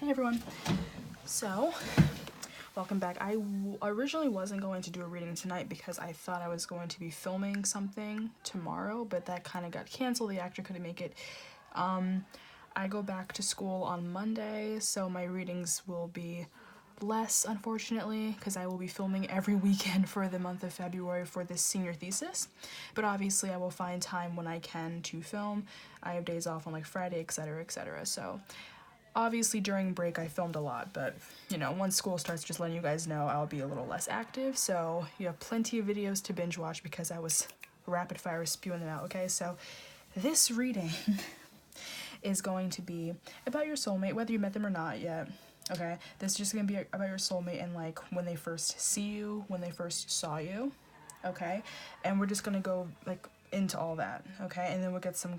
Hey everyone. So, welcome back. I originally wasn't going to do a reading tonight because I thought I was going to be filming something tomorrow, but that kind of got canceled. The actor couldn't make it. I go back to school on Monday, so my readings will be less, unfortunately, because I will be filming every weekend for the month of February for this senior thesis. But obviously I will find time when I can to film. I have days off on like Friday, etc., etc. So obviously during break I filmed a lot, but you know, once school starts, just letting you guys know I'll be a little less active. So you have plenty of videos to binge watch because I was rapid fire spewing them out, okay? So this reading is going to be about your soulmate, whether you met them or not yet. Okay, this is just gonna be about your soulmate and like when they first see you, when they first saw you, okay? And we're just gonna go like into all that, okay? And then we'll get some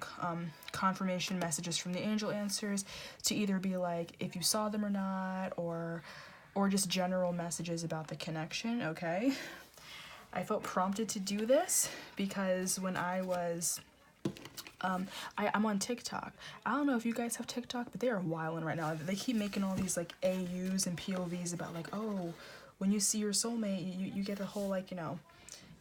confirmation messages from the angel answers to either be like if you saw them or not, or just general messages about the connection, okay? I felt prompted to do this because when I was I'm on TikTok. I don't know if you guys have TikTok, but they are wilding right now. They keep making all these like AUs and POVs about like, oh, when you see your soulmate, you get a whole like, you know,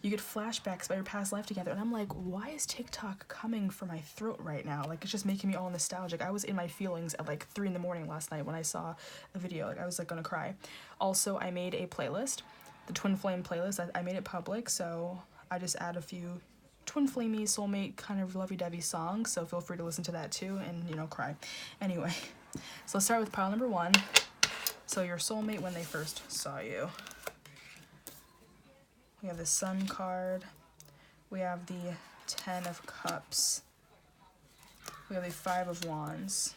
you get flashbacks about your past life together. And I'm like, why is TikTok coming for my throat right now? Like, it's just making me all nostalgic. I was in my feelings at like 3 a.m. last night when I saw a video. Like, I was like gonna cry. Also, I made a playlist, the Twin Flame playlist. I made it public, so I just add a few twin flamey soulmate kind of lovey-dovey songs, so feel free to listen to that too and, you know, cry. Anyway, so let's start with pile number 1. So your soulmate when they first saw you. We have the Sun card. We have the 10 of Cups. We have the 5 of Wands.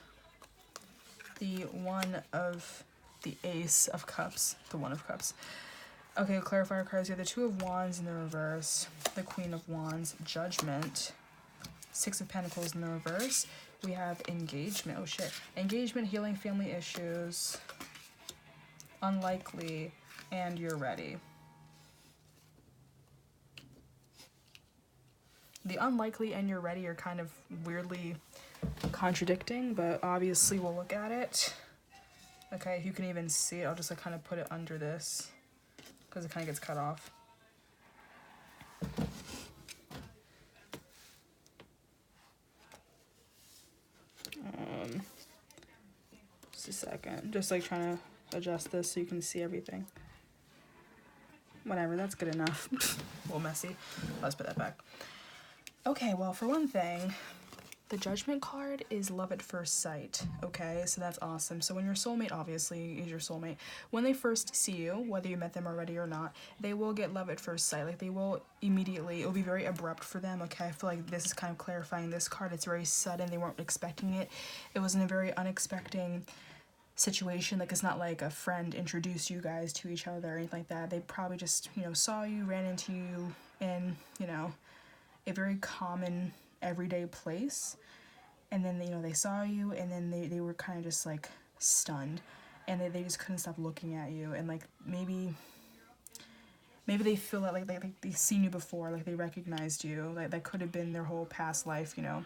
The 1 of the Ace of Cups. The 1 of Cups. Okay, clarifier cards. You have the 2 of Wands in the reverse, the Queen of Wands, Judgment, 6 of Pentacles in the reverse. We have Engagement. Oh shit. Engagement, healing family issues, Unlikely, and You're Ready. The Unlikely and You're Ready are kind of weirdly contradicting, but obviously we'll look at it. Okay, if you can even see it, I'll just like kind of put it under this, because it kind of gets cut off. Just a second. Just like trying to adjust this so you can see everything. Whatever, that's good enough. A little messy. Let's put that back. Okay, well, for one thing, the Judgment card is love at first sight, okay? So that's awesome. So when your soulmate, obviously, is your soulmate, when they first see you, whether you met them already or not, they will get love at first sight. Like, they will immediately, it'll be very abrupt for them, okay? I feel like this is kind of clarifying this card. It's very sudden. They weren't expecting it. It was in a very unexpected situation. Like, it's not like a friend introduced you guys to each other or anything like that. They probably just, you know, saw you, ran into you in, you know, a very common everyday place, and then you know they saw you, and then they were kind of just like stunned, and they just couldn't stop looking at you, and like maybe they feel that like they've seen you before, like they recognized you, like that could have been their whole past life, you know,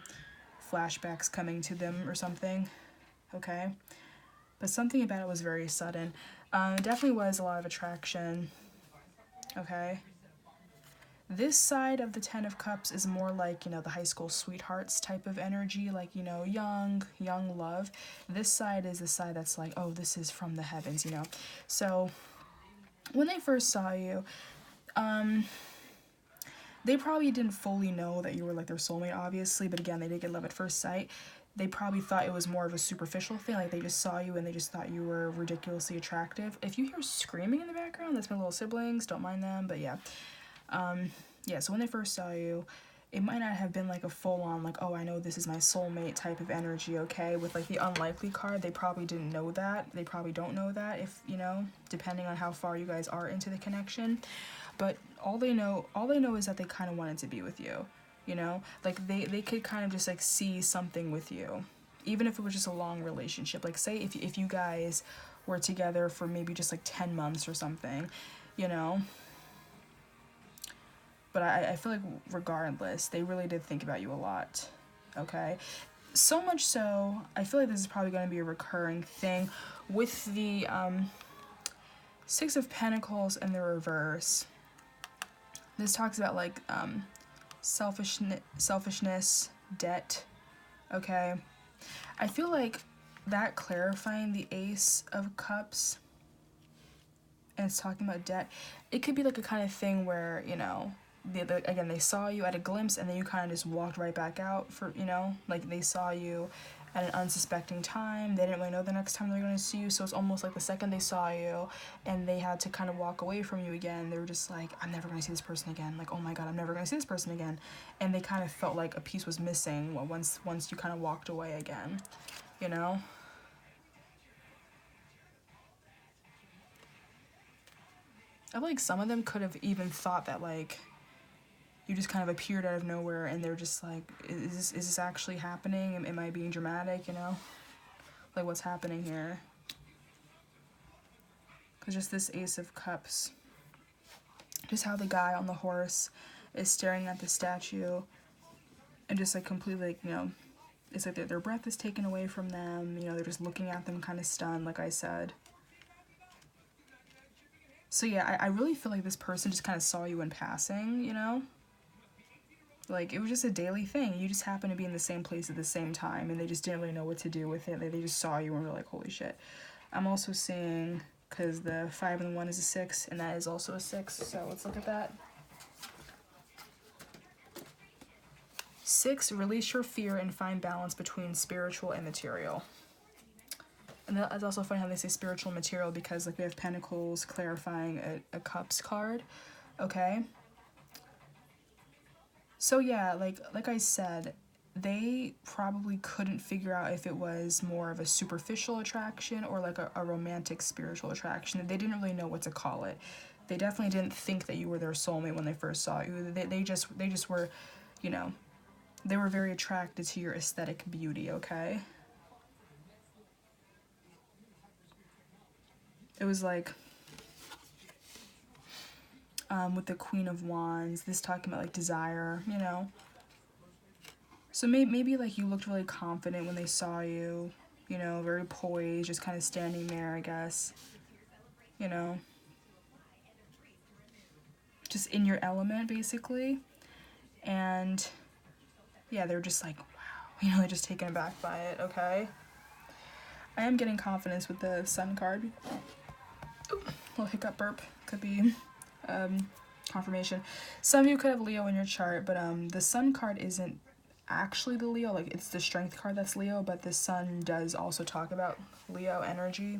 flashbacks coming to them or something, okay? But something about it was very sudden. It definitely was a lot of attraction, okay? This side of the 10 of Cups is more like, you know, the high school sweethearts type of energy, like, you know, young love. This side is the side that's like, oh, this is from the heavens, you know. So when they first saw you, they probably didn't fully know that you were like their soulmate, obviously, but again, they did get love at first sight. They probably thought it was more of a superficial thing, like they just saw you and they just thought you were ridiculously attractive. If you hear screaming in the background, that's my little siblings, don't mind them, but yeah. Yeah, so when they first saw you, it might not have been like a full-on like, oh, I know this is my soulmate type of energy, okay? With like the Unlikely card, they probably didn't know that. They probably don't know that, if, you know, depending on how far you guys are into the connection. But all they know is that they kind of wanted to be with you, you know? Like they could kind of just like see something with you, even if it was just a long relationship. Like say if you guys were together for maybe just like 10 months or something, you know? But I feel like regardless, they really did think about you a lot, okay? So much so, I feel like this is probably going to be a recurring thing with the Six of Pentacles and the reverse. This talks about like selfishness, debt, okay? I feel like that clarifying the Ace of Cups and it's talking about debt, it could be like a kind of thing where, you know, again, they saw you at a glimpse and then you kind of just walked right back out for, you know, like they saw you at an unsuspecting time. They didn't really know the next time they were going to see you. So it's almost like the second they saw you and they had to kind of walk away from you again, they were just like, I'm never going to see this person again. Like, oh my God, I'm never going to see this person again. And they kind of felt like a piece was missing once you kind of walked away again, you know? I feel like some of them could have even thought that like you just kind of appeared out of nowhere and they're just like, is this actually happening? Am I being dramatic, you know? Like, what's happening here? Because just this Ace of Cups. Just how the guy on the horse is staring at the statue and just like completely, like, you know, it's like their breath is taken away from them. You know, they're just looking at them kind of stunned, like I said. So yeah, I really feel like this person just kind of saw you in passing, you know? Like, it was just a daily thing. You just happened to be in the same place at the same time, and they just didn't really know what to do with it. They just saw you and were like, holy shit. I'm also seeing, because the 5 and the 1 is a 6, and that is also a 6, so let's look at that. 6, release your fear and find balance between spiritual and material. And that's also funny how they say spiritual and material, because, like, we have Pentacles clarifying a Cups card, okay? So yeah, like I said, they probably couldn't figure out if it was more of a superficial attraction or like a romantic spiritual attraction. They didn't really know what to call it. They definitely didn't think that you were their soulmate when they first saw you. They just were, you know, they were very attracted to your aesthetic beauty, okay? It was like with the Queen of Wands, this talking about like desire, you know. So maybe like you looked really confident when they saw you, you know, very poised, just kind of standing there, I guess, you know, just in your element basically. And yeah, they're just like, wow, you know, they're just taken aback by it, okay? I am getting confidence with the Sun card. Ooh, little hiccup burp, could be confirmation. Some of you could have Leo in your chart, but the Sun card isn't actually the Leo, like it's the Strength card that's Leo, but the Sun does also talk about Leo energy.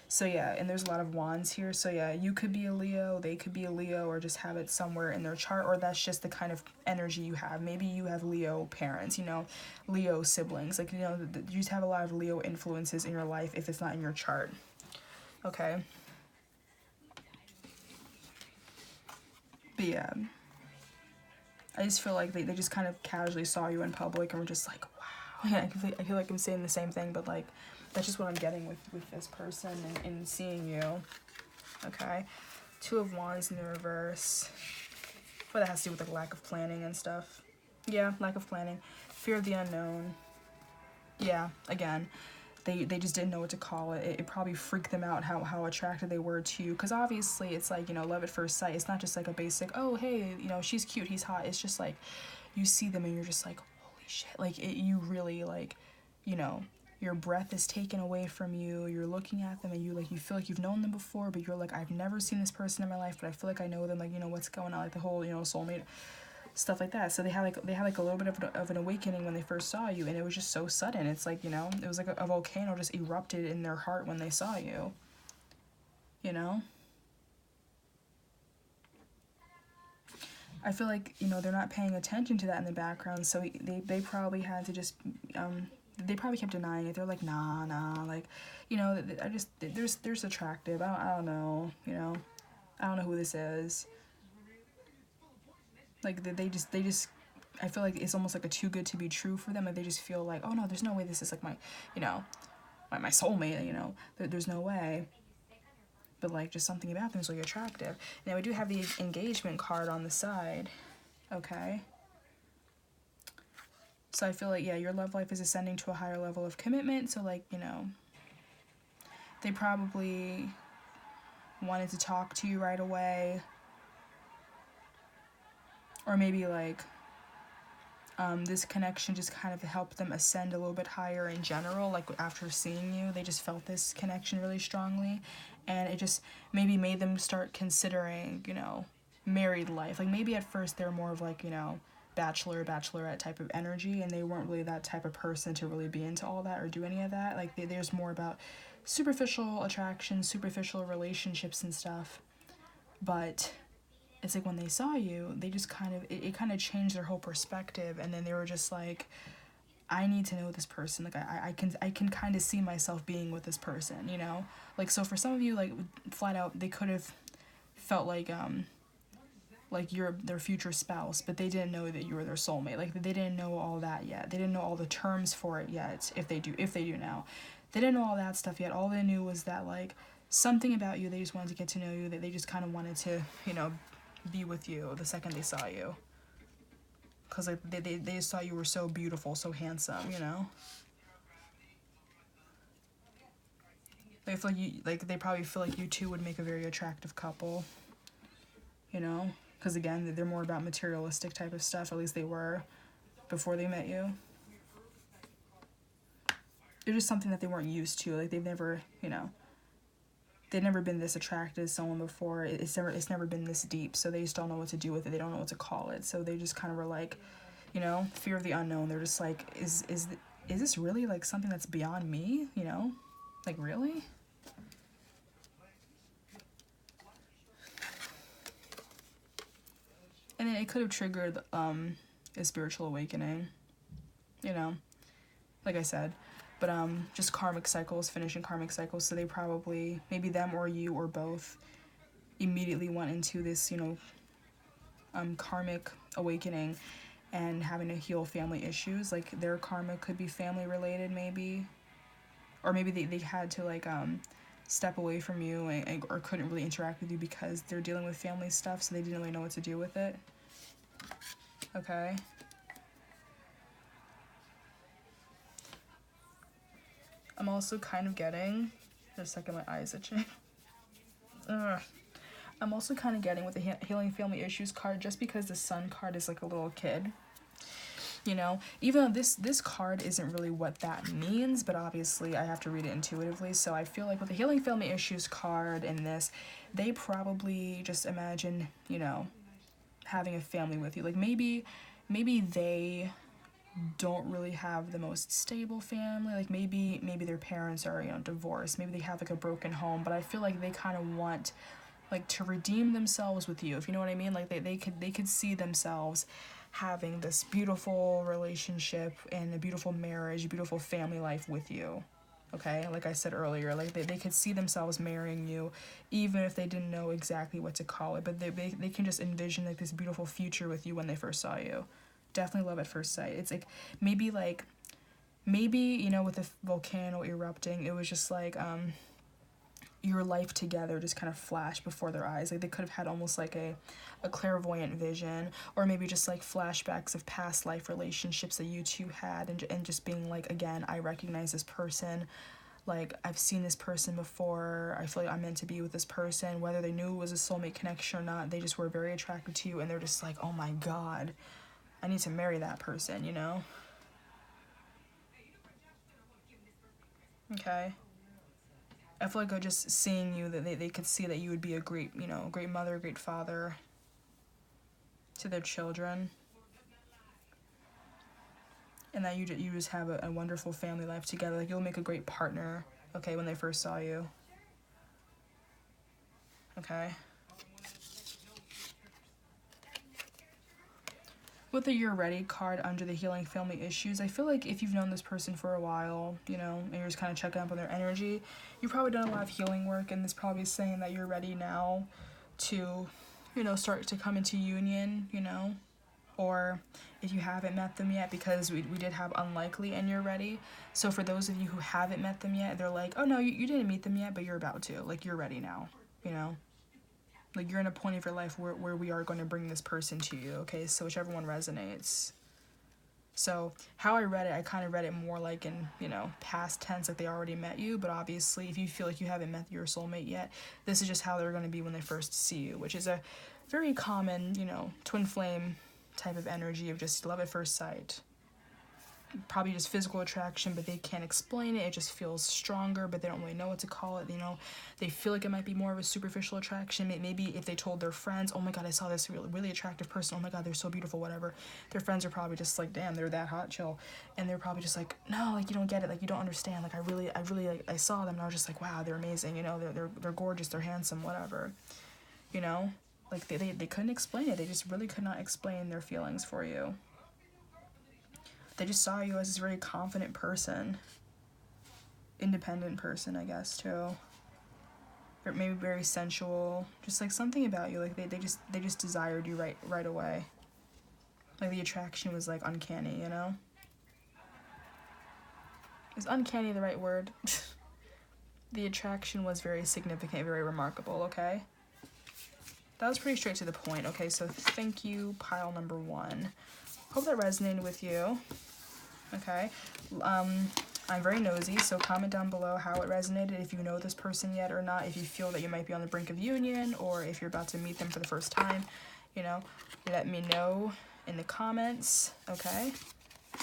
So yeah, and there's a lot of wands here, so yeah, you could be a Leo, they could be a Leo, or just have it somewhere in their chart, or that's just the kind of energy you have. Maybe you have Leo parents, you know, Leo siblings, like, you know, you just have a lot of Leo influences in your life if it's not in your chart, okay? But yeah, I just feel like they just kind of casually saw you in public and were just like, wow. Yeah, I feel like I'm saying the same thing, but like, that's just what I'm getting with this person and seeing you. Okay. 2 of Wands in the reverse. But that has to do with like lack of planning and stuff. Yeah, lack of planning. Fear of the unknown. Yeah, again. They just didn't know what to call it. It probably freaked them out how attracted they were to you. Because obviously it's like, you know, love at first sight. It's not just like a basic, oh, hey, you know, she's cute, he's hot. It's just like, you see them and you're just like, holy shit. Like, you really, like, you know, your breath is taken away from you. You're looking at them and you feel like you've known them before, but you're like, I've never seen this person in my life, but I feel like I know them. Like, you know, what's going on? Like the whole, you know, soulmate stuff like that. So they had like a little bit of an awakening when they first saw you, and it was just so sudden. It's like, you know, it was like a volcano just erupted in their heart when they saw you, you know. I feel like, you know, they're not paying attention to that in the background, so they probably had to just they probably kept denying it. They're like, nah, like, you know, I just, there's attractive, I don't know, you know, I don't know who this is. Like, they just, I feel like it's almost like a too good to be true for them. Like, they just feel like, oh no, there's no way this is like my, you know, my soulmate, you know, there's no way. But like, just something about them is really attractive. Now we do have the engagement card on the side, okay? So I feel like, yeah, your love life is ascending to a higher level of commitment. So, like, you know, they probably wanted to talk to you right away. Or maybe, like, this connection just kind of helped them ascend a little bit higher in general. Like, after seeing you, they just felt this connection really strongly. And it just maybe made them start considering, you know, married life. Like, maybe at first they're more of, like, you know, bachelor, bachelorette type of energy, and they weren't really that type of person to really be into all that or do any of that. Like, there's more about superficial attraction, superficial relationships and stuff. But it's like when they saw you, they just kind of, it kind of changed their whole perspective, and then they were just like, I need to know this person. Like, I can kind of see myself being with this person, you know? Like, so for some of you, like, flat out, they could have felt like you're their future spouse, but they didn't know that you were their soulmate. Like, they didn't know all that yet. They didn't know all the terms for it yet, if they do now. They didn't know all that stuff yet. All they knew was that, like, something about you, they just wanted to get to know you, that they just kind of wanted to, you know, be with you the second they saw you. Because, like, they just thought you were so beautiful, so handsome, you know? They feel like you, like, they probably feel like you two would make a very attractive couple, you know? Because, again, they're more about materialistic type of stuff. At least they were before they met you. It's just something that they weren't used to. Like, they've never, you know, they've never been this attracted to someone before. It's never been this deep. So they just don't know what to do with it. They don't know what to call it. So they just kind of were like, you know, fear of the unknown. They're just like, is this really, like, something that's beyond me? You know? Like, really? And then it could have triggered a spiritual awakening, you know, like I said. But just karmic cycles, finishing karmic cycles. So they probably, maybe them or you or both, immediately went into this, you know, karmic awakening and having to heal family issues. Like, their karma could be family related, maybe. Or maybe they had to, like, step away from you or couldn't really interact with you because they're dealing with family stuff, so they didn't really know what to do with it. Okay. I'm also kind of getting, just a second, my eyes itching. Ugh. I'm also kind of getting with the healing family issues card, just because the sun card is like a little kid. You know, even though this card isn't really what that means, but obviously I have to read it intuitively. So I feel like with the healing family issues card and this, they probably just imagine, you know, having a family with you. Like, maybe they don't really have the most stable family. Like, maybe their parents are, you know, divorced. Maybe they have, like, a broken home. But I feel like they kind of want, like, to redeem themselves with you, if you know what I mean. Like, they could see themselves having this beautiful relationship and a beautiful marriage, beautiful family life with you. Okay, like I said earlier, like, they could see themselves marrying you, even if they didn't know exactly what to call it. But they can just envision, like, this beautiful future with you when they first saw you. Definitely love at first sight. It's like, maybe, you know, with the volcano erupting, it was just like, your life together just kind of flashed before their eyes. Like, they could have had almost like a clairvoyant vision, or maybe just like flashbacks of past life relationships that you two had, and just being like, again, I recognize this person. Like, I've seen this person before. I feel like I'm meant to be with this person. Whether they knew it was a soulmate connection or not, they just were very attracted to you, and they're just like, oh my God, I need to marry that person, you know? Okay. I feel like just seeing you, that they could see that you would be a great, you know, great mother, great father to their children. And that you just have a wonderful family life together. Like, you'll make a great partner, okay, when they first saw you. Okay. With the You're Ready card under the Healing Family Issues, I feel like if you've known this person for a while, you know, and you're just kind of checking up on their energy, you've probably done a lot of healing work, and it's probably saying that you're ready now to, you know, start to come into union, you know. Or if you haven't met them yet, because we did have unlikely and you're ready. So for those of you who haven't met them yet, they're like, oh no, you didn't meet them yet, but you're about to. Like, you're ready now, you know. Like, you're in a point of your life where we are going to bring this person to you, okay? So whichever one resonates. So how I read it, I kind of read it more like in, you know, past tense, like they already met you. But obviously, if you feel like you haven't met your soulmate yet, this is just how they're going to be when they first see you, which is a very common, you know, twin flame type of energy of just love at first sight. Probably just physical attraction, but they can't explain it. It just feels stronger, but they don't really know what to call it. You know, they feel like it might be more of a superficial attraction. Maybe if they told their friends, oh my god, I saw this really, really attractive person, oh my god, they're so beautiful, whatever, their friends are probably just like, damn, they're that hot, chill. And they're probably just like, no, like, you don't get it, like, you don't understand, like, I really like, I saw them and I was just like, wow, they're amazing, you know, they're gorgeous, they're handsome, whatever, you know, like, they couldn't explain it. They just really could not explain their feelings for you. They just saw you as this very confident person, independent person, I guess, too. Or maybe very sensual, just like something about you, like they just desired you right away. Like the attraction was like uncanny, you know? Is uncanny the right word? The attraction was very significant, very remarkable, okay? That was pretty straight to the point. Okay, so thank you, pile number 1. Hope that resonated with you. Okay, I'm very nosy, so comment down below how it resonated, if you know this person yet or not, if you feel that you might be on the brink of union, or if you're about to meet them for the first time, you know, let me know in the comments, okay?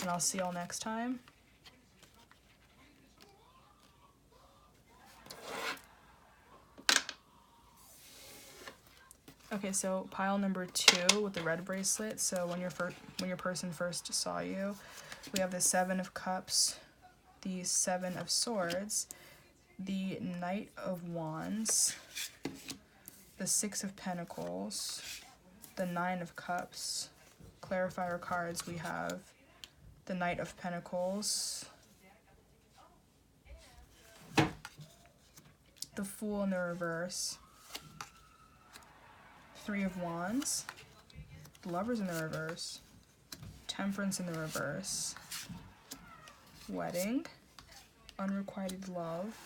And I'll see y'all next time. Okay, so pile number 2 with the red bracelet. So when your person first saw you, we have the 7 of Cups, the 7 of Swords, the Knight of Wands, the 6 of Pentacles, the 9 of Cups. Clarifier cards, we have the Knight of Pentacles, the Fool in the reverse, 3 of Wands, the Lovers in the reverse, Temperance in the reverse, Wedding, Unrequited Love,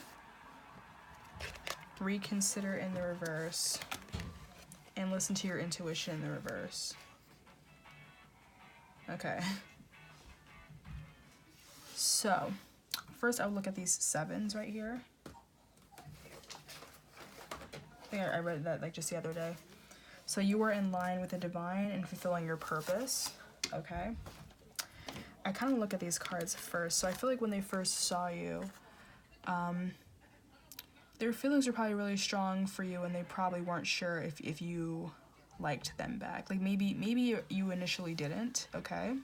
Reconsider in the reverse, and Listen to Your Intuition in the reverse. Okay. So, first I would look at these 7s right here. I think I read that like just the other day. So you were in line with the divine and fulfilling your purpose. Okay. I kind of look at these cards first. So I feel like when they first saw you, their feelings were probably really strong for you, and they probably weren't sure if you liked them back. Like maybe you initially didn't, okay?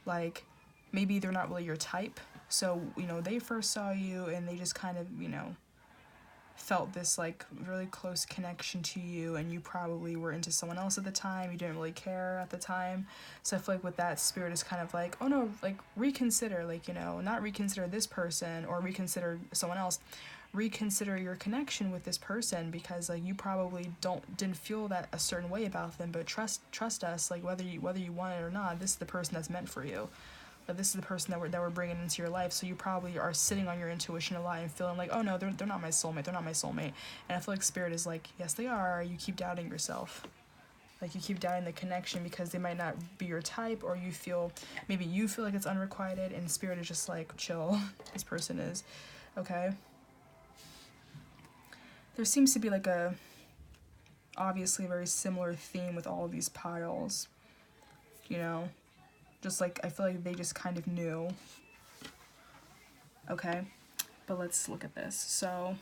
Like maybe they're not really your type. So, you know, they first saw you and they just kind of, you know, felt this like really close connection to you, and you probably were into someone else at the time. You didn't really care at the time. So I feel like with that, spirit is kind of like, oh no, like reconsider, like, you know, not reconsider this person or reconsider someone else, reconsider your connection with this person, because like you probably didn't feel that a certain way about them, but trust us, like whether you want it or not, this is the person that's meant for you. But this is the person that we're bringing into your life. So you probably are sitting on your intuition a lot and feeling like, oh no, they're not my soulmate, they're not my soulmate. And I feel like spirit is like, yes they are. You keep doubting yourself. Like you keep doubting the connection because they might not be your type, or maybe you feel like it's unrequited, and spirit is just like, chill, this person is, okay? There seems to be like obviously a very similar theme with all of these piles, you know? Just like, I feel like they just kind of knew. Okay, but let's look at this. So,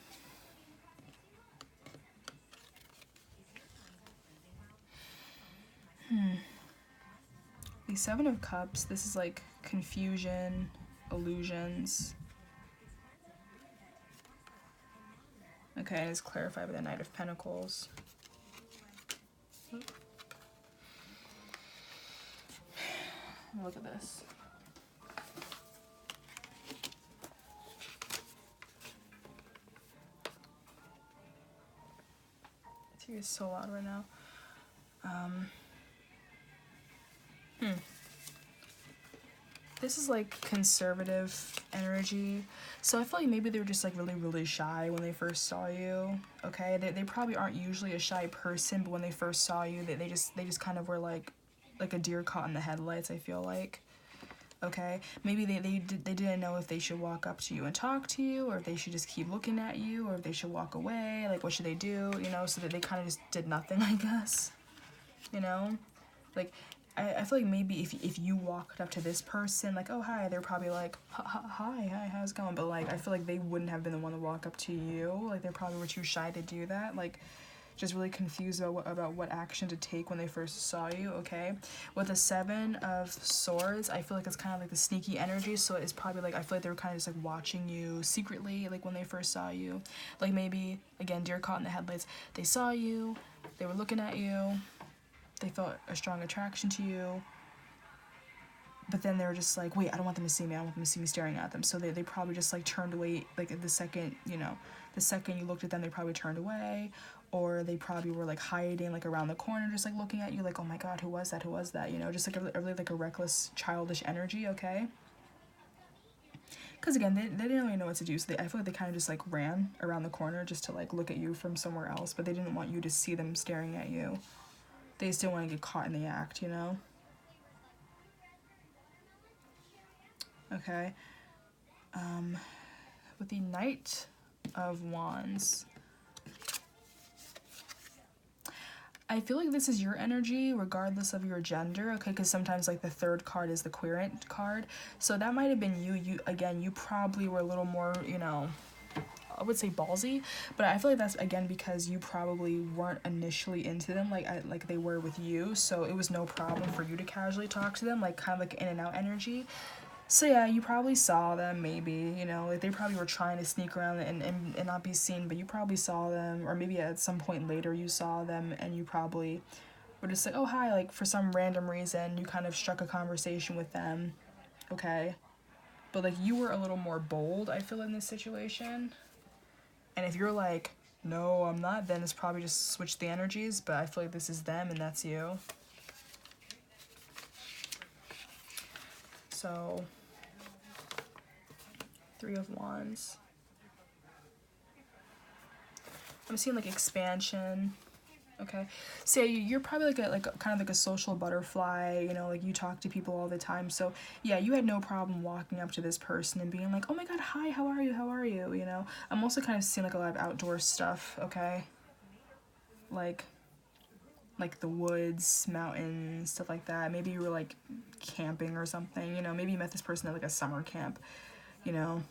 the 7 of Cups, this is like confusion, illusions. Okay, and it's clarified by the Knight of Pentacles. Look at this. TV is so loud right now. This is like conservative energy. So I feel like maybe they were just like really, really shy when they first saw you. Okay, they probably aren't usually a shy person, but when they first saw you, they just kind of were like a deer caught in the headlights, I feel like. okay? Maybe they didn't know if they should walk up to you and talk to you, or if they should just keep looking at you, or if they should walk away, like what should they do, you know, so that they kind of just did nothing, I guess, you know? Like, I feel like maybe if you walked up to this person, like, oh, hi, they're probably like, hi, how's it going? But, like, I feel like they wouldn't have been the one to walk up to you. Like, they probably were too shy to do that. Like, just really confused about what action to take when they first saw you, okay? With the 7 of Swords, I feel like it's kind of like the sneaky energy, so it's probably like, I feel like they were kind of just like watching you secretly, like when they first saw you. Like maybe, again, deer caught in the headlights, they saw you, they were looking at you, they felt a strong attraction to you, but then they were just like, wait, I don't want them to see me, I don't want them to see me staring at them, so they probably just like turned away, like the second, you know, the second you looked at them, they probably turned away, or they probably were like hiding like around the corner, just like looking at you like, oh my god, who was that, you know, just like a really like a reckless, childish energy, okay? Because again, they didn't really know what to do, so I feel like they kind of just like ran around the corner just to like look at you from somewhere else, but they didn't want you to see them staring at you. They just didn't want to get caught in the act, you know? Okay. With the Knight of Wands, I feel like this is your energy regardless of your gender, okay? Because sometimes like the 3rd card is the querent card, so that might have been you. Again, you probably were a little more, you know, I would say ballsy, but I feel like that's again because you probably weren't initially into them like they were with you, so it was no problem for you to casually talk to them, like kind of like in and out energy. So yeah, you probably saw them, maybe, you know, like they probably were trying to sneak around and not be seen, but you probably saw them, or maybe at some point later you saw them and you probably were just like, oh hi, like for some random reason you kind of struck a conversation with them, okay? But like you were a little more bold, I feel, in this situation. And if you're like, no, I'm not, then it's probably just switch the energies, but I feel like this is them and that's you. So 3 of Wands. I'm seeing like expansion. Okay, so you're probably like kind of like a social butterfly, you know, like you talk to people all the time. So yeah, you had no problem walking up to this person and being like, oh my god, hi, how are you, you know? I'm also kind of seeing like a lot of outdoor stuff, okay? Like the woods, mountains, stuff like that. Maybe you were like camping or something, you know, maybe you met this person at like a summer camp, you know,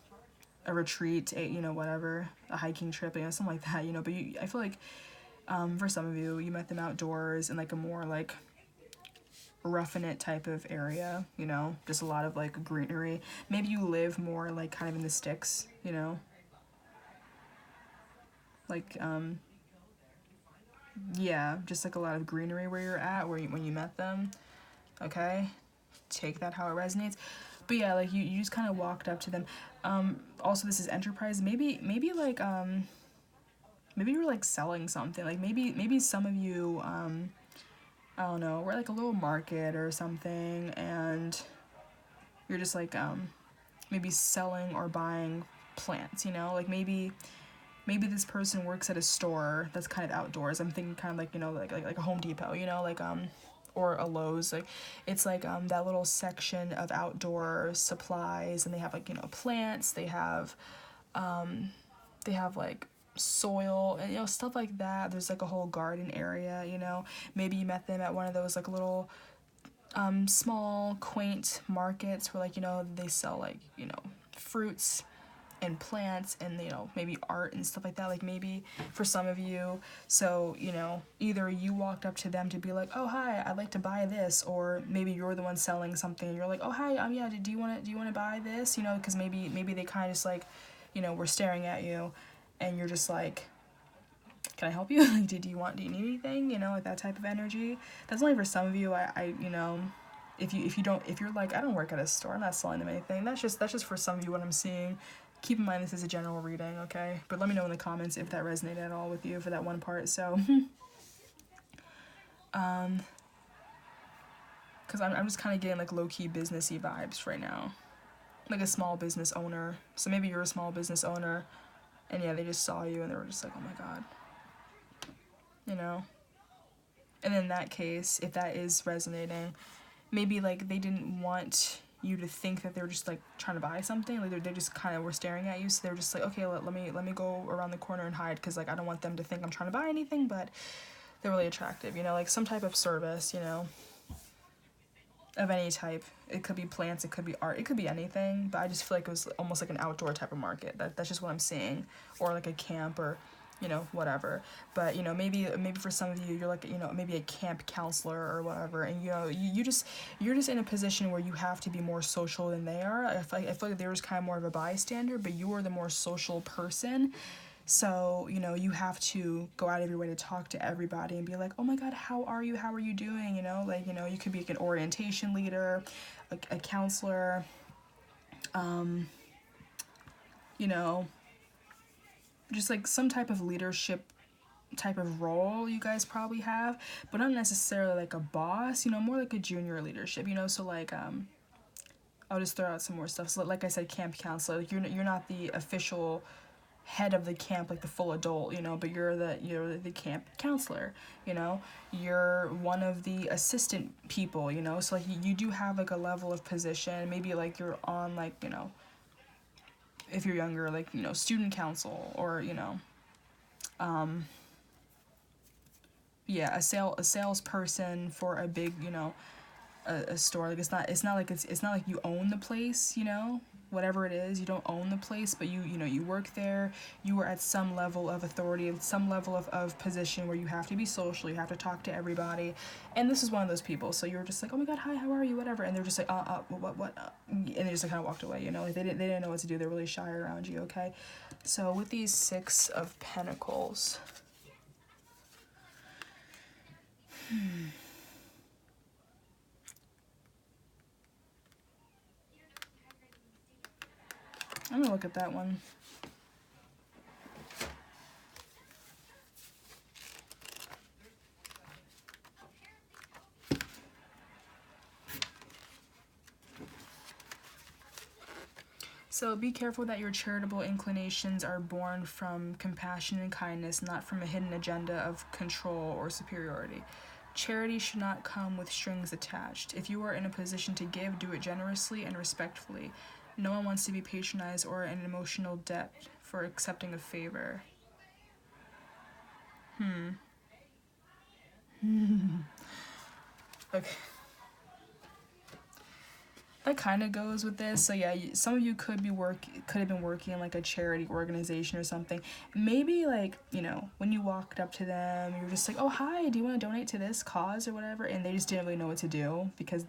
a retreat, you know, whatever, a hiking trip, you know, something like that, you know. But I feel like for some of you, you met them outdoors in like a more like roughing it type of area, you know, just a lot of like greenery. Maybe you live more like kind of in the sticks, you know, like yeah, just like a lot of greenery where you're at, when you met them, okay? Take that how it resonates. But yeah, like you just kind of walked up to them. Also this is enterprise. Maybe like maybe you were like selling something. Like maybe some of you I don't know, we're like a little market or something, and you're just like maybe selling or buying plants, you know? Like maybe this person works at a store that's kind of outdoors. I'm thinking kind of like, you know, like a Home Depot, you know, like or a Lowe's. Like it's like that little section of outdoor supplies, and they have like, you know, plants, they have like soil and, you know, stuff like that. There's like a whole garden area, you know. Maybe you met them at one of those like little small quaint markets where, like, you know, they sell like, you know, fruits and plants and, you know, maybe art and stuff like that. Like maybe for some of you, so, you know, either you walked up to them to be like, oh hi, I'd like to buy this, or maybe you're the one selling something and you're like, oh hi, yeah, do you want to buy this, you know? Because maybe they kind of just like, you know, were staring at you and you're just like, can I help you? Like, do you need anything, you know, like that type of energy. That's only for some of you. I you know, if you're like, I don't work at a store, I'm not selling them anything, that's just for some of you what I'm seeing. Keep in mind this is a general reading, okay? But let me know in the comments if that resonated at all with you for that one part. So because I'm just kind of getting like low-key businessy vibes right now, like a small business owner. So maybe you're a small business owner and yeah, they just saw you and they were just like, oh my god, you know. And in that case, if that is resonating, maybe like they didn't want you to think that they were just like trying to buy something. Like they just kind of were staring at you, so they were just like, okay, let me go around the corner and hide, because like I don't want them to think I'm trying to buy anything. But they're really attractive, you know, like some type of service, you know, of any type. It could be plants, it could be art, it could be anything, but I just feel like it was almost like an outdoor type of market. That's just what I'm seeing. Or like a camp, or you know, whatever. But you know, maybe for some of you, you're like, you know, maybe a camp counselor or whatever, and you know, you're just in a position where you have to be more social than they are. I feel like they're just kind of more of a bystander, but you are the more social person. So, you know, you have to go out of your way to talk to everybody and be like, oh my God, how are you? How are you doing? You know, like, you know, you could be like an orientation leader, a counselor, you know, just like some type of leadership type of role you guys probably have, but not necessarily like a boss, you know, more like a junior leadership, you know. So like, I'll just throw out some more stuff. So like I said, camp counselor, like you're not the official head of the camp, like the full adult, you know, but you're the camp counselor, you know. You're one of the assistant people, you know. So like you do have like a level of position. Maybe like you're on like, you know, if you're younger, like, you know, student council, or you know, yeah, a salesperson for a big, you know, a store. Like it's not like you own the place, you know. Whatever it is, you don't own the place, but you know, you work there. You are at some level of authority, some level of position where you have to be social, you have to talk to everybody. And this is one of those people, so you're just like, oh my God, hi, how are you, whatever, and they're just like, what, and they just like kind of walked away, you know. Like they didn't know what to do. They're really shy around you. Okay, so with these 6 of Pentacles, I'm gonna look at that one. So be careful that your charitable inclinations are born from compassion and kindness, not from a hidden agenda of control or superiority. Charity should not come with strings attached. If you are in a position to give, do it generously and respectfully. No one wants to be patronized or in emotional debt for accepting a favor. Okay. That kind of goes with this. So yeah, some of you could have been working in like a charity organization or something. Maybe like, you know, when you walked up to them, you were just like, oh hi, do you want to donate to this cause or whatever, and they just didn't really know what to do, because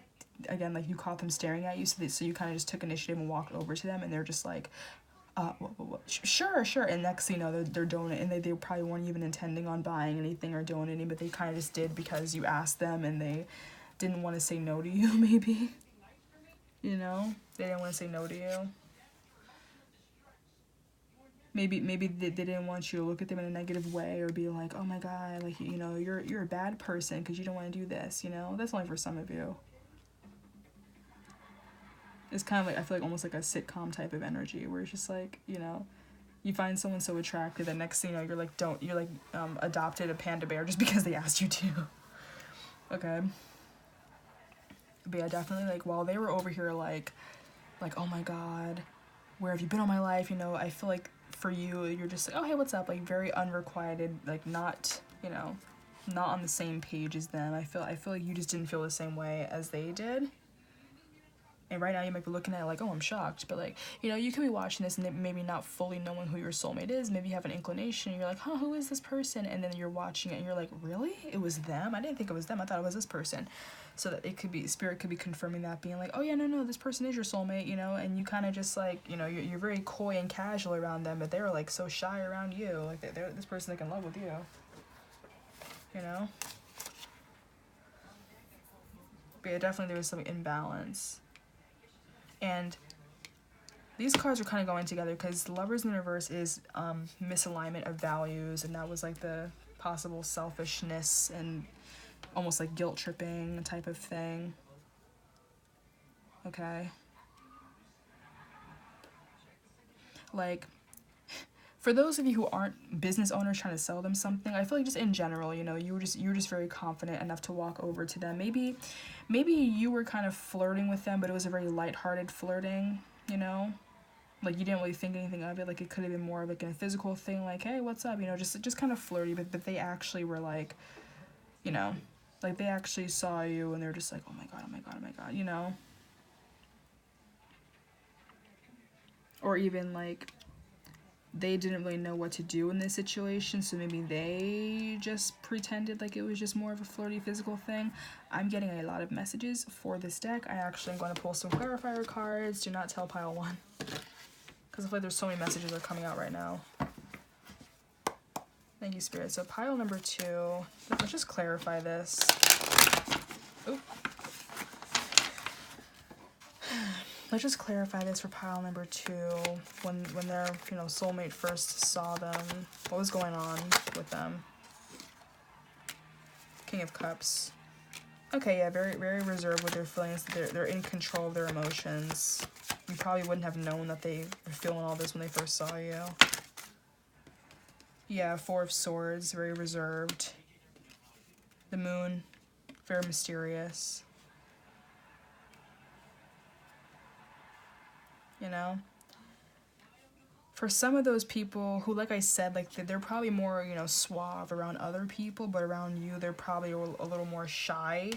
again, like you caught them staring at you, so you kind of just took initiative and walked over to them, and they're just like, what? Sure, and next thing you know, they're donating, and they probably weren't even intending on buying anything or donating, but they kind of just did because you asked them, and they didn't want to say no to you. Maybe, you know, they didn't want to say no to you. Maybe they didn't want you to look at them in a negative way or be like, oh my God, like, you know, you're a bad person because you don't want to do this, you know. That's only for some of you. It's kind of like, I feel like almost like a sitcom type of energy where it's just like, you know, you find someone so attractive that next thing you know, you're like adopted a panda bear just because they asked you to. Okay. But yeah, definitely, like, while they were over here like, oh my God, where have you been all my life? You know, I feel like for you, you're just like, oh, hey, what's up? Like, very unrequited, like, not, you know, not on the same page as them. I feel like you just didn't feel the same way as they did. And right now you might be looking at it like, oh, I'm shocked. But like, you know, you could be watching this and maybe not fully knowing who your soulmate is. Maybe you have an inclination and you're like, huh, who is this person? And then you're watching it and you're like, really? It was them? I didn't think it was them. I thought it was this person. So that it could be, spirit could be confirming that, being like, oh yeah, no, this person is your soulmate, you know. And you kind of just like, you know, you're very coy and casual around them, but they're like so shy around you. Like they're this person's like in love with you, you know. But yeah, definitely there was some imbalance. And these cards are kind of going together because the Lovers in the reverse is misalignment of values, and that was like the possible selfishness and almost like guilt tripping type of thing. Okay. Like, For those of you who aren't business owners trying to sell them something, I feel like just in general, you know, you were just very confident enough to walk over to them. Maybe you were kind of flirting with them, but it was a very lighthearted flirting, you know? Like, you didn't really think anything of it. Like, it could have been more of like a physical thing, like, hey, what's up? You know, just kind of flirty, but they actually were like, you know, like they actually saw you and they were just like, oh my god, oh my god, oh my god, you know? Or even like they didn't really know what to do in this situation, so maybe they just pretended like it was just more of a flirty physical thing. I'm getting a lot of messages for this deck. I actually am going to pull some clarifier cards. Do not tell pile 1. Because I feel like there's so many messages that are coming out right now. Thank you, Spirit. So pile number 2. Let's just clarify this. Oop. Let's just clarify this for pile number 2. When their, you know, soulmate first saw them, what was going on with them? King of Cups. Okay, yeah, very, very reserved with their feelings. They're in control of their emotions. You probably wouldn't have known that they were feeling all this when they first saw you. Yeah, 4 of Swords, very reserved. The Moon, very mysterious. You know? For some of those people who, like I said, like they're probably more, you know, suave around other people, but around you, they're probably a little more shy.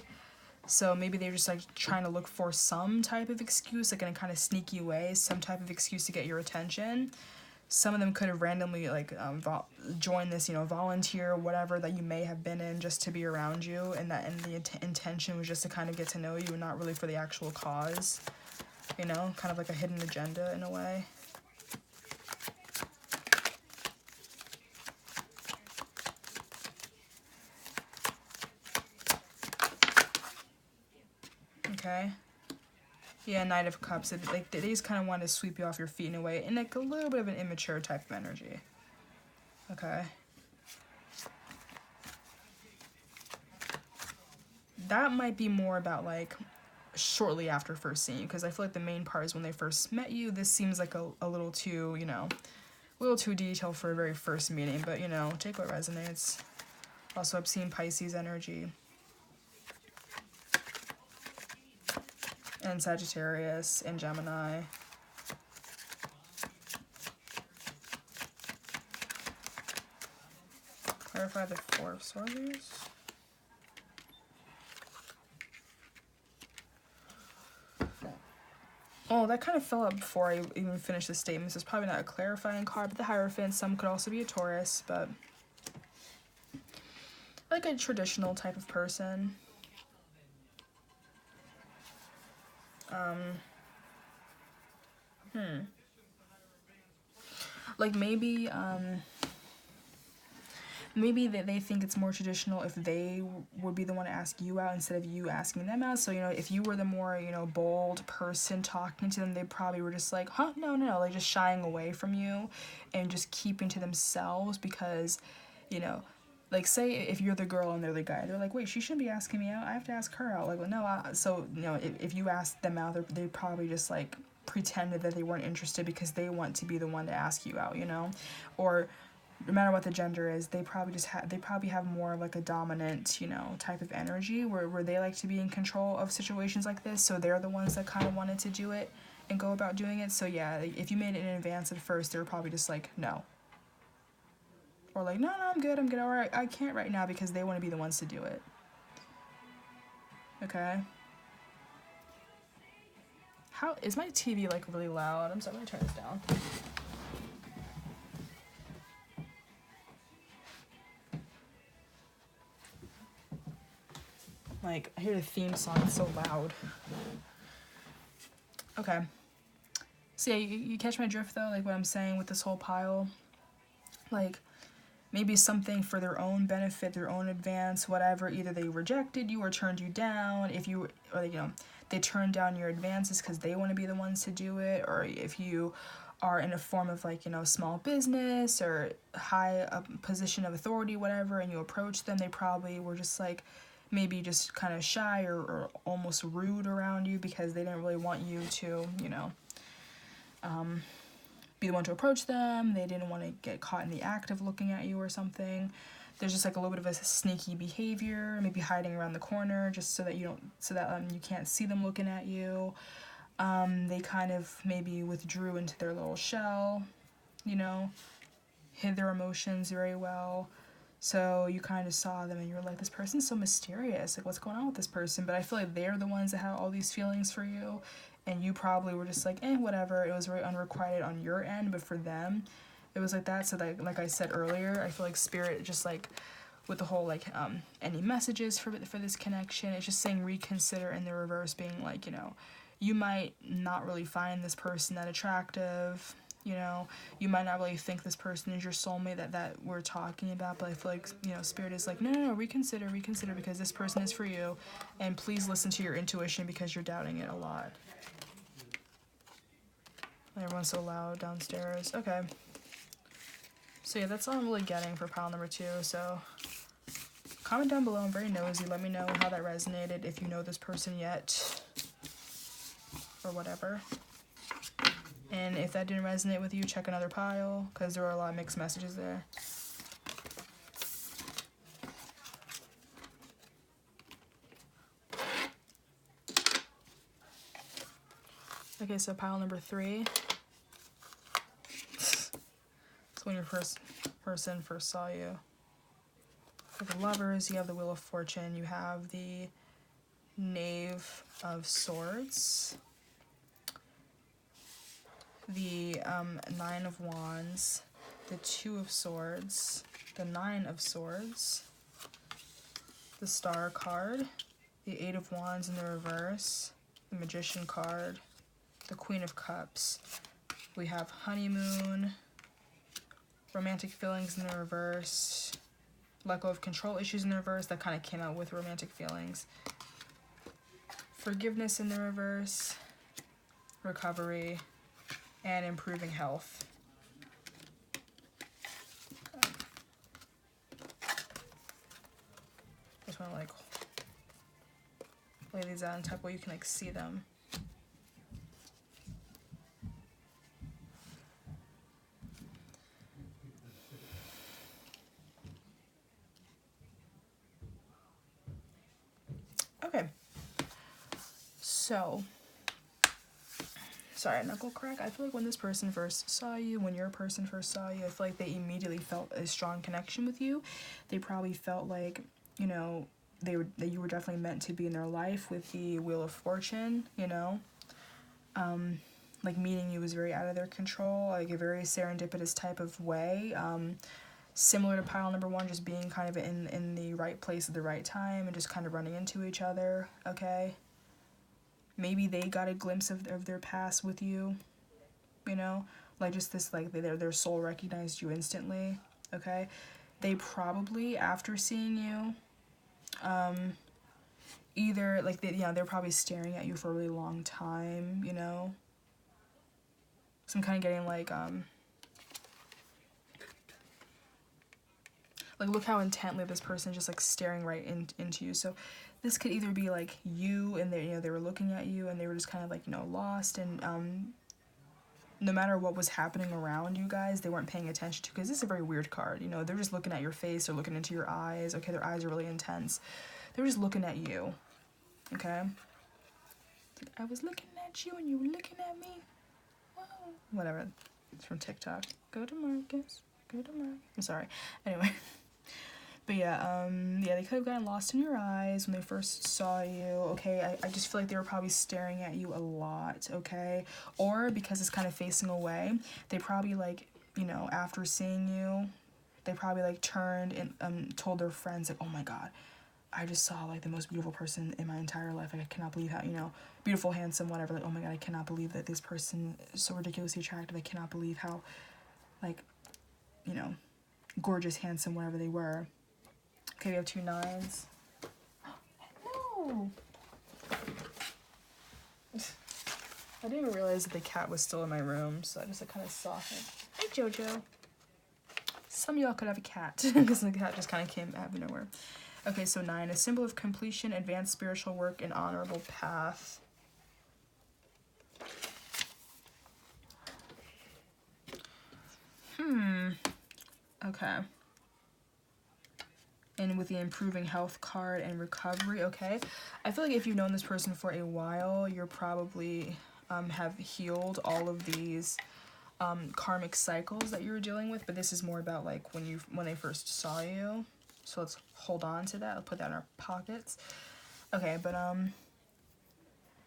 So maybe they're just like trying to look for some type of excuse, like in a kind of sneaky way, some type of excuse to get your attention. Some of them could have randomly like joined this, you know, volunteer, whatever that you may have been in, just to be around you, and the intention was just to kind of get to know you, and not really for the actual cause. You know, kind of like a hidden agenda in a way. Okay. Yeah, Knight of Cups. Like they just kind of want to sweep you off your feet in a way, in like a little bit of an immature type of energy. Okay. That might be more about like shortly after first seeing you, because I feel like the main part is when they first met you. This seems like a little too, you know, a little too detailed for a very first meeting, but you know, take what resonates. Also, I'm seeing Pisces energy. And Sagittarius and Gemini. Clarify the 4 of Swords. Oh, that kind of fell out before I even finished the statement. So it's probably not a clarifying card, but the Hierophant. Some could also be a Taurus, but like a traditional type of person. Like maybe maybe they think it's more traditional if they would be the one to ask you out instead of you asking them out. So, you know, if you were the more, you know, bold person talking to them, they probably were just like, huh, no, like just shying away from you and just keeping to themselves because, you know, like say if you're the girl and they're the guy, they're like, wait, she shouldn't be asking me out. I have to ask her out. Like, well, no, so, you know, if you ask them out, they probably just like pretended that they weren't interested because they want to be the one to ask you out, you know, or no matter what the gender is, they probably just have more of like a dominant, you know, type of energy where they like to be in control of situations like this. So they're the ones that kind of wanted to do it and go about doing it. So yeah, if you made it in advance at first, they were probably just like, no. Or like, no, I'm good, or I can't right now, because they want to be the ones to do it. Okay. How is my TV like really loud? I'm sorry, I'm gonna turn this down. Like, I hear the theme song, it's so loud. Okay. So yeah, you catch my drift though, like what I'm saying with this whole pile? Like, maybe something for their own benefit, their own advance, whatever. Either they rejected you or turned you down. Or you know, they turned down your advances because they want to be the ones to do it. Or if you are in a form of like, you know, small business or high position of authority, whatever, and you approach them, they probably were just like, maybe just kind of shy or almost rude around you because they didn't really want you to, you know, be the one to approach them. They didn't want to get caught in the act of looking at you or something. There's just like a little bit of a sneaky behavior, maybe hiding around the corner just so that you can't see them looking at you. They kind of maybe withdrew into their little shell, you know, hid their emotions very well. So you kind of saw them and you were like, this person's so mysterious. Like, what's going on with this person? But I feel like they're the ones that have all these feelings for you. And you probably were just like, whatever. It was very unrequited on your end. But for them, it was like that. So like I said earlier, I feel like Spirit just like with the whole like any messages for this connection, it's just saying reconsider in the reverse, being like, you know, you might not really find this person that attractive. You know, you might not really think this person is your soulmate that we're talking about, but I feel like, you know, Spirit is like, no, reconsider, because this person is for you, and please listen to your intuition because you're doubting it a lot. Everyone's so loud downstairs. Okay. So yeah, that's all I'm really getting for pile number 2, so comment down below. I'm very nosy. Let me know how that resonated, if you know this person yet, or whatever. And if that didn't resonate with you, check another pile, because there are a lot of mixed messages there. Okay, so pile number 3. It's when your person first saw you. For the Lovers, you have the Wheel of Fortune. You have the Knave of Swords. The 9 of Wands, the 2 of Swords, the 9 of Swords, the Star card, the 8 of Wands in the reverse, the Magician card, the Queen of Cups. We have Honeymoon, romantic feelings in the reverse, let go of control issues in the reverse. That kind of came out with romantic feelings. Forgiveness in the reverse, recovery, and improving health. Just want to like lay these out on top where you can like see them. Okay. So sorry, knuckle crack. I feel like when this person first saw you, when your person first saw you, I feel like they immediately felt a strong connection with you. They probably felt like, you know, that you were definitely meant to be in their life with the Wheel of Fortune, you know. Like meeting you was very out of their control, like a very serendipitous type of way. Similar to pile number 1, just being kind of in the right place at the right time and just kind of running into each other, okay? Maybe they got a glimpse of their past with you, you know? Like just this, like their soul recognized you instantly, okay? They probably, after seeing you, either, like, they're probably staring at you for a really long time, you know? So I'm kind of getting, like look how intently this person is just, like, staring right into you. So this could either be, like, you and they, you know, they were looking at you and they were just kind of, like, you know, lost, and no matter what was happening around you guys, they weren't paying attention to, because this is a very weird card, you know? They're just looking at your face, they're looking into your eyes, okay? Their eyes are really intense. They're just looking at you, okay? I was looking at you and you were looking at me. Whoa. Whatever. It's from TikTok. Go to Marcus. Go to Marcus. I'm sorry. Anyway. But yeah, they could have gotten lost in your eyes when they first saw you, okay? I just feel like they were probably staring at you a lot, okay? Or because it's kind of facing away, they probably, like, you know, after seeing you, they probably, like, turned and told their friends, like, oh my god, I just saw, like, the most beautiful person in my entire life. Like, I cannot believe how, you know, beautiful, handsome, whatever. Like, oh my god, I cannot believe that this person is so ridiculously attractive. I cannot believe how, like, you know, gorgeous, handsome, whatever they were. Okay, we have 2 9s. No! I didn't even realize that the cat was still in my room, so I just, like, kind of saw him. Hi, Jojo. Some of y'all could have a cat, because the cat just kind of came out of nowhere. Okay, so 9, a symbol of completion, advanced spiritual work, and honorable path. Okay. And with the improving health card and recovery, okay. I feel like if you've known this person for a while, you're probably have healed all of these karmic cycles that you were dealing with, but this is more about like when they first saw you. So let's hold on to that. I'll put that in our pockets. Okay, but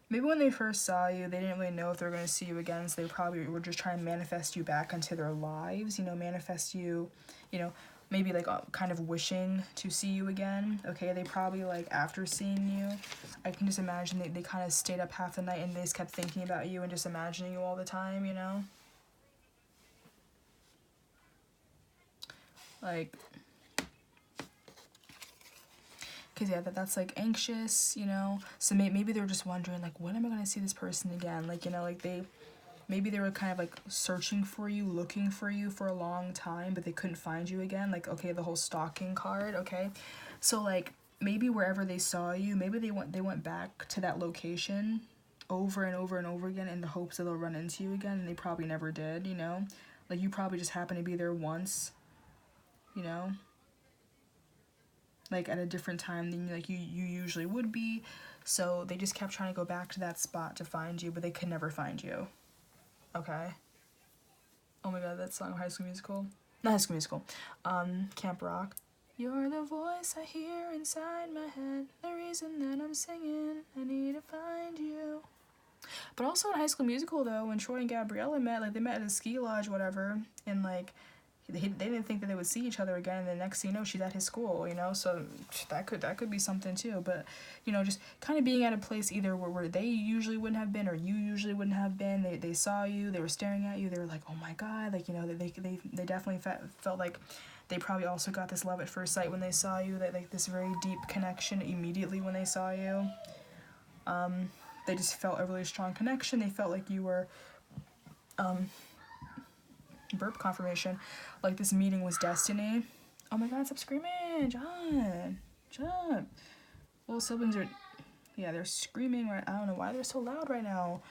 maybe when they first saw you, they didn't really know if they were going to see you again, so they probably were just trying to manifest you back into their lives, you know, manifest you, you know, maybe like kind of wishing to see you again. Okay, they probably like after seeing you, I can just imagine they kind of stayed up half the night and they just kept thinking about you and just imagining you all the time, you know? Like, because yeah, that's like anxious, you know? So maybe they were just wondering like, when am I going to see this person again? Like, you know, like maybe they were kind of like searching for you, looking for you for a long time, but they couldn't find you again. Like, okay, the whole stalking card, okay? So like maybe wherever they saw you, maybe they went back to that location over and over and over again in the hopes that they'll run into you again, and they probably never did, you know? Like you probably just happened to be there once, you know? Like at a different time than like you usually would be. So they just kept trying to go back to that spot to find you, but they could never find you. Okay. Oh my god, that song, High School Musical. Not High School Musical. Camp Rock. You're the voice I hear inside my head. The reason that I'm singing. I need to find you. But also in High School Musical though, when Troy and Gabriella met, like they met at a ski lodge, whatever, and like they didn't think that they would see each other again, and the next thing you know, she's at his school, you know, so that could be something too. But you know, just kind of being at a place either where they usually wouldn't have been or you usually wouldn't have been. They saw you, they were staring at you, they were like, oh my god, like, you know, they definitely felt like they probably also got this love at first sight when they saw you, that like this very deep connection immediately when they saw you. They just felt a really strong connection. They felt like you were burp confirmation, like this meeting was destiny. Oh my god, stop screaming, John, jump. Little siblings are, yeah, they're screaming right, I don't know why they're so loud right now.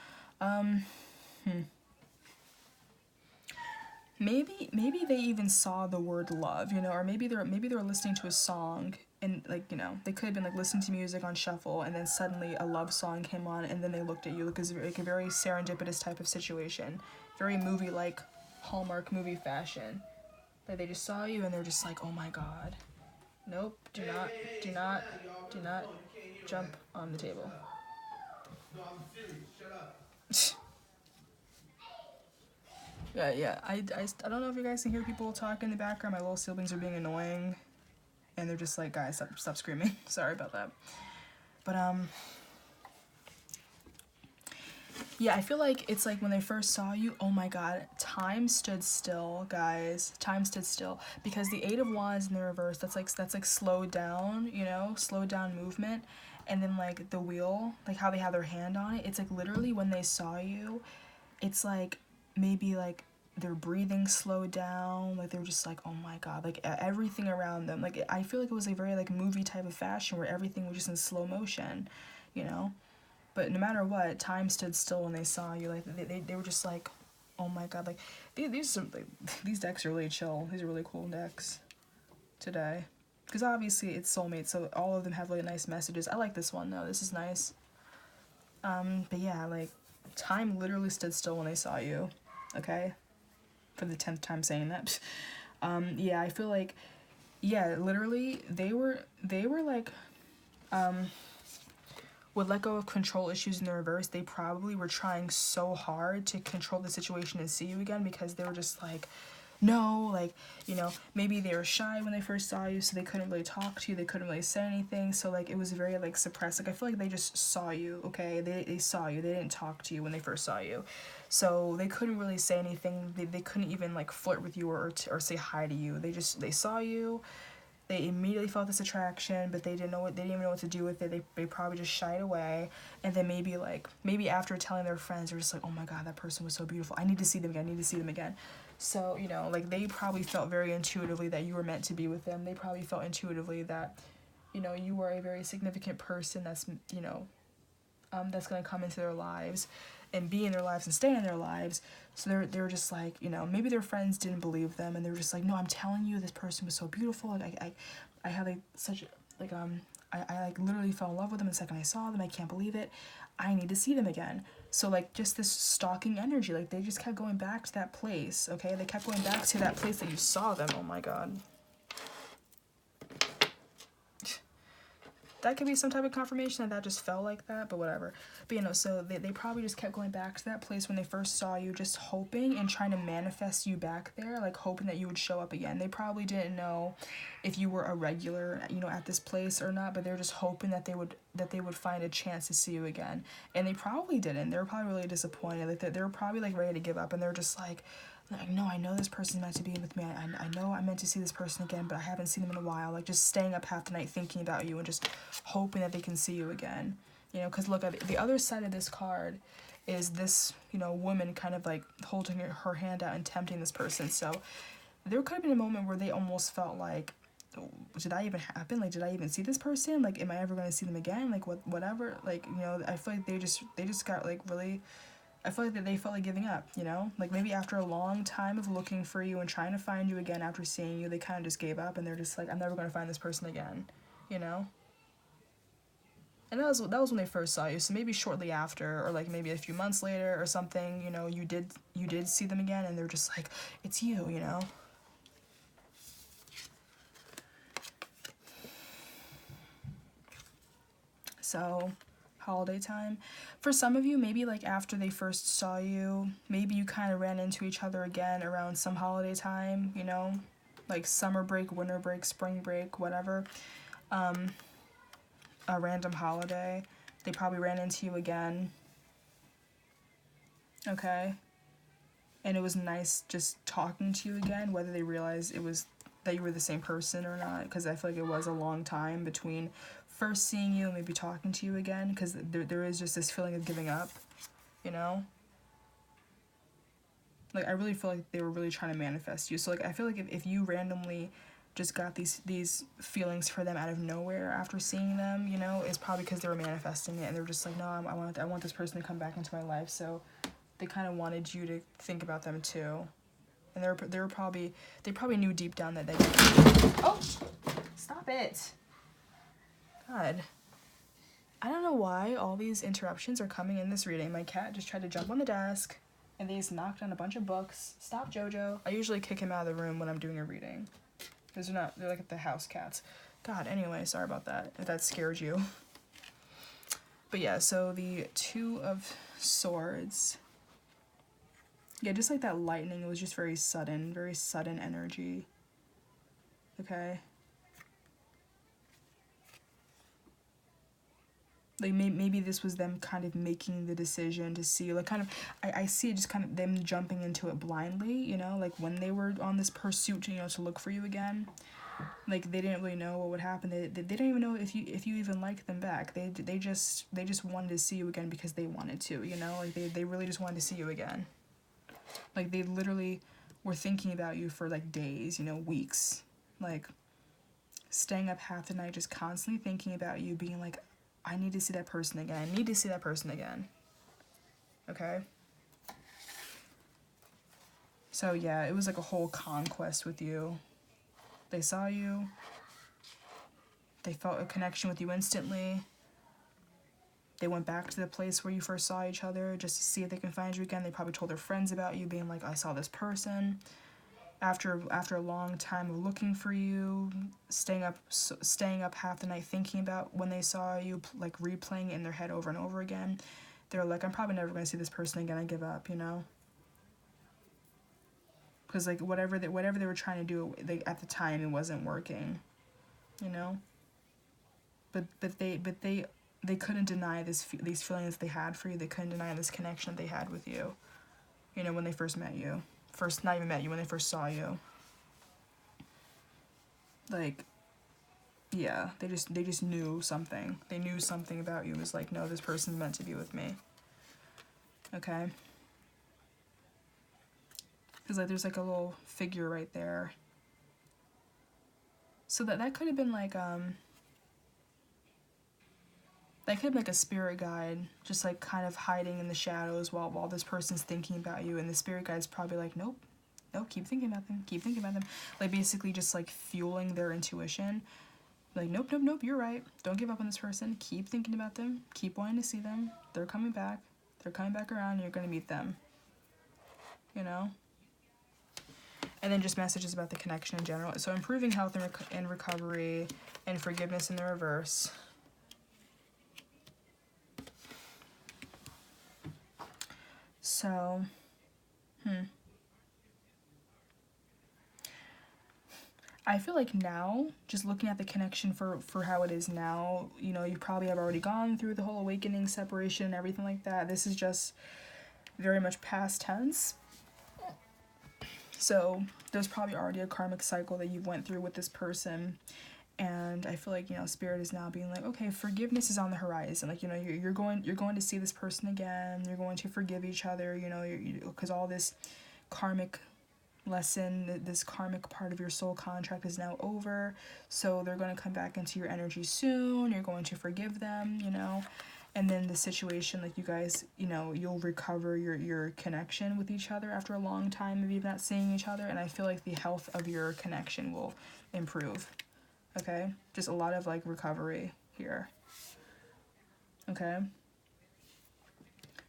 Maybe they even saw the word love, you know, or maybe they were listening to a song, and like, you know, they could have been like listening to music on shuffle, and then suddenly a love song came on, and then they looked at you, like a very serendipitous type of situation, very movie like, Hallmark movie fashion. Like they just saw you and they're just like, oh my god. Nope, do not jump on the table. No, I'm serious, shut up. Yeah, I don't know if you guys can hear people talk in the background. My little siblings are being annoying, and they're just like, guys, stop screaming. Sorry about that. But yeah, I feel like it's like when they first saw you, oh my god, time stood still, guys. Time stood still, because the Eight of Wands in the reverse, that's like slowed down, you know, slowed down movement. And then like the wheel, like how they have their hand on it, it's like literally when they saw you, it's like maybe like their breathing slowed down, like they were just like, oh my god, like everything around them, like I feel like it was a very like movie type of fashion where everything was just in slow motion, you know. But no matter what, time stood still when they saw you. Like they were just like, oh my god, like these decks are really chill. These are really cool decks today, because obviously it's Soulmate, so all of them have really nice messages. I like this one though. This is nice. But yeah, like time literally stood still when they saw you. Okay, for the 10th time saying that. Yeah, I feel like, yeah, literally they were like, would let go of control issues in the reverse. They probably were trying so hard to control the situation and see you again, because they were just like, no, like, you know, maybe they were shy when they first saw you, so they couldn't really talk to you, they couldn't really say anything, so like it was very like suppressed. Like I feel like they just saw you, okay, they saw you, they didn't talk to you when they first saw you, so they couldn't really say anything. They couldn't even like flirt with you or say hi to you. They saw you, they immediately felt this attraction, but they didn't even know what to do with it. They probably just shied away, and then maybe after telling their friends, they're just like, oh my god, that person was so beautiful, I need to see them again. So, you know, like they probably felt very intuitively that you were meant to be with them. They probably felt intuitively that, you know, you were a very significant person that's, you know, that's gonna come into their lives. and be in their lives and stay in their lives. So they're just like, you know, maybe their friends didn't believe them, and they were just like, no, I'm telling you, this person was so beautiful. Like I had like such like I like literally fell in love with them the second I saw them. I can't believe it. I need to see them again. So like just this stalking energy, like they just kept going back to that place. Okay, they kept going back to that place that you saw them. Oh my god. That could be some type of confirmation that just felt like that, but whatever. But you know, so they probably just kept going back to that place when they first saw you, just hoping and trying to manifest you back there, like hoping that you would show up again. They probably didn't know if you were a regular, you know, at this place or not, but they're just hoping that they would find a chance to see you again. And they probably didn't. They were probably really disappointed. Like they were probably like ready to give up, and they're just like, no, I know this person's meant to be with me. I know I'm meant to see this person again, but I haven't seen them in a while. Like just staying up half the night thinking about you and just hoping that they can see you again. You know, because look, at the other side of this card is this, you know, woman kind of like holding her hand out and tempting this person. So there could have been a moment where they almost felt like, did that even happen? Like, did I even see this person? Like, am I ever going to see them again? Like, whatever. Like, you know, I feel like they just got like really, I feel like that they felt like giving up, you know? Like maybe after a long time of looking for you and trying to find you again after seeing you, they kind of just gave up, and they're just like, I'm never going to find this person again, you know? And that was when they first saw you. So maybe shortly after, or like maybe a few months later or something, you know, you did see them again, and they're just like, it's you, you know? So holiday time. For some of you, maybe like after they first saw you, maybe you kind of ran into each other again around some holiday time, you know, like summer break, winter break, spring break, whatever. A random holiday. They probably ran into you again. Okay. And it was nice just talking to you again, whether they realized it was that you were the same person or not, because I feel like it was a long time between first seeing you and maybe talking to you again, because there is just this feeling of giving up, you know? Like, I really feel like they were really trying to manifest you. So, like, I feel like if you randomly just got these feelings for them out of nowhere after seeing them, you know, it's probably because they were manifesting it, and they were just like, no, I want this person to come back into my life. So they kind of wanted you to think about them too. And they probably knew deep down that they... Oh! Stop it! God. I don't know why all these interruptions are coming in this reading. My cat just tried to jump on the desk, and they just knocked on a bunch of books. Stop, Jojo. I usually kick him out of the room when I'm doing a reading. Because they're like the house cats. God, anyway, sorry about that, if that scared you. But yeah, so the Two of Swords. Yeah, just like that lightning, it was just very sudden energy. Okay? Like, maybe this was them kind of making the decision to see, like, kind of, I see it just kind of them jumping into it blindly, you know, like, when they were on this pursuit, you know, to look for you again. Like, they didn't really know what would happen. They didn't even know if you even liked them back. They just wanted to see you again because they wanted to, you know? Like, they really just wanted to see you again. Like, they literally were thinking about you for, like, days, you know, weeks. Like, staying up half the night just constantly thinking about you, being like, I need to see that person again. I need to see that person again. Okay? So, yeah, it was like a whole conquest with you. They saw you. They felt a connection with you instantly. They went back to the place where you first saw each other just to see if they can find you again. They probably told their friends about you, being like, I saw this person. After a long time of looking for you, staying up half the night thinking about when they saw you, like replaying it in their head over and over again, they're like, I'm probably never going to see this person again. I give up, you know? Because like whatever they were trying to do, at the time it wasn't working, you know? But they couldn't deny these feelings they had for you. They couldn't deny this connection they had with you, you know, when they first met you. Not even met you, when they first saw you. Like, yeah, they just knew something. They knew something about you. It was like, no, this person's meant to be with me. Okay? Because like there's like a little figure right there. So that could have been like That could be like a spirit guide, just like kind of hiding in the shadows while this person's thinking about you, and the spirit guide's probably like, nope, nope, keep thinking about them, keep thinking about them. Like basically just like fueling their intuition. Like, nope, nope, nope, you're right. Don't give up on this person. Keep thinking about them. Keep wanting to see them. They're coming back. They're coming back around. You're going to meet them. You know? And then just messages about the connection in general. So improving health and recovery and forgiveness in the reverse. So, I feel like now, just looking at the connection for how it is now, you know, you probably have already gone through the whole awakening, separation, and everything like that. This is just very much past tense. So there's probably already a karmic cycle that you've went through with this person. And I feel like, you know, Spirit is now being like, okay, forgiveness is on the horizon. Like, you know, you're going to see this person again. You're going to forgive each other, you know, because all this karmic lesson, this karmic part of your soul contract is now over. So they're going to come back into your energy soon. You're going to forgive them, you know. And then the situation, like you guys, you know, you'll recover your connection with each other after a long time of you not seeing each other. And I feel like the health of your connection will improve. Okay? Just a lot of, like, recovery here. Okay?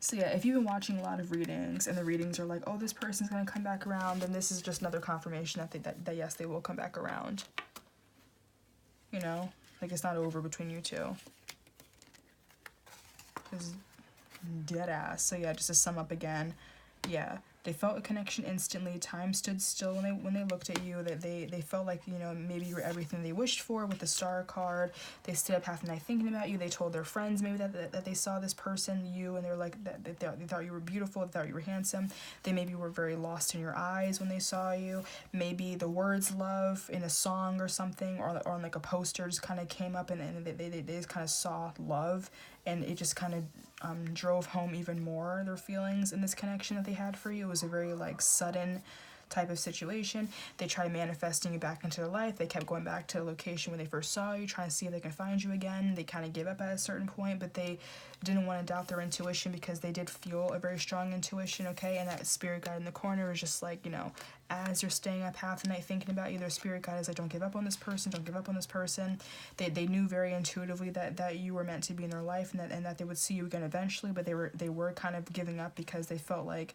So, yeah, if you've been watching a lot of readings, and the readings are like, oh, this person's going to come back around, then this is just another confirmation that yes, they will come back around. You know? Like, it's not over between you two. Just dead ass. So, yeah, just to sum up again, yeah. They felt a connection instantly. Time stood still when they looked at you. That they felt like, you know, maybe you were everything they wished for with the star card. They stayed up half the night thinking about you. They told their friends maybe that they saw this person, you, and they were like, that they thought you were beautiful, they thought you were handsome. They maybe were very lost in your eyes when they saw you. Maybe the words love in a song or something, or on like a poster just kind of came up, and they just kind of saw love, and it just kind of drove home even more their feelings in this connection that they had for you. It was a very, like, sudden type of situation. They tried manifesting you back into their life. They kept going back to the location where they first saw you, trying to see if they can find you again. They kind of gave up at a certain point, but they didn't want to doubt their intuition, because they did feel a very strong intuition, okay? And that spirit guide in the corner is just like, you know, as you're staying up half the night thinking about you, their spirit guide is like, don't give up on this person, don't give up on this person. They knew very intuitively that you were meant to be in their life, and that they would see you again eventually, but they were kind of giving up, because they felt like,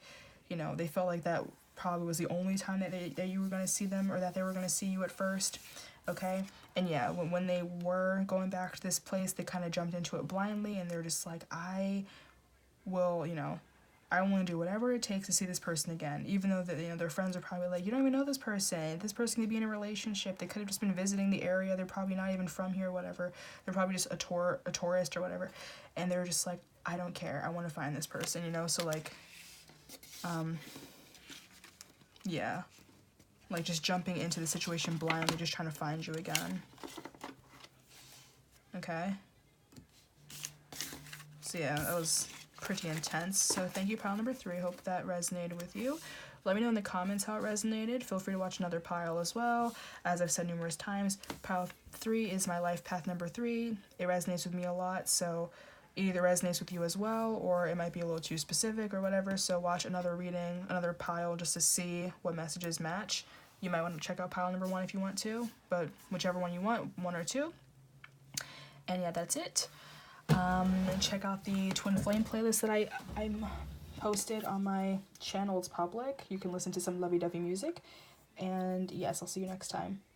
you know, they felt like that probably was the only time that you were going to see them, or that they were going to see you at first, okay? And yeah, when they were going back to this place, they kind of jumped into it blindly, and they're just like, I will, you know, I want to do whatever it takes to see this person again, even though that, you know, their friends are probably like, you don't even know this person could be in a relationship, they could have just been visiting the area, they're probably not even from here, whatever, they're probably just a tourist or whatever, and they're just like, I don't care, I want to find this person, you know. So, like, yeah, like, just jumping into the situation blindly, just trying to find you again. Okay? So yeah, that was pretty intense. So thank you, pile number 3. Hope that resonated with you. Let me know in the comments how it resonated. Feel free to watch another pile as well. As I've said numerous times, pile 3 is my life path number 3. It resonates with me a lot, so it either resonates with you as well, or it might be a little too specific or whatever. So watch another reading, another pile, just to see what messages match. You might want to check out pile number 1 if you want to, but whichever one you want, 1 or 2. And yeah, that's it. And check out the Twin Flame playlist that I'm posted on my channel. It's public. You can listen to some lovey-dovey music. And yes, I'll see you next time.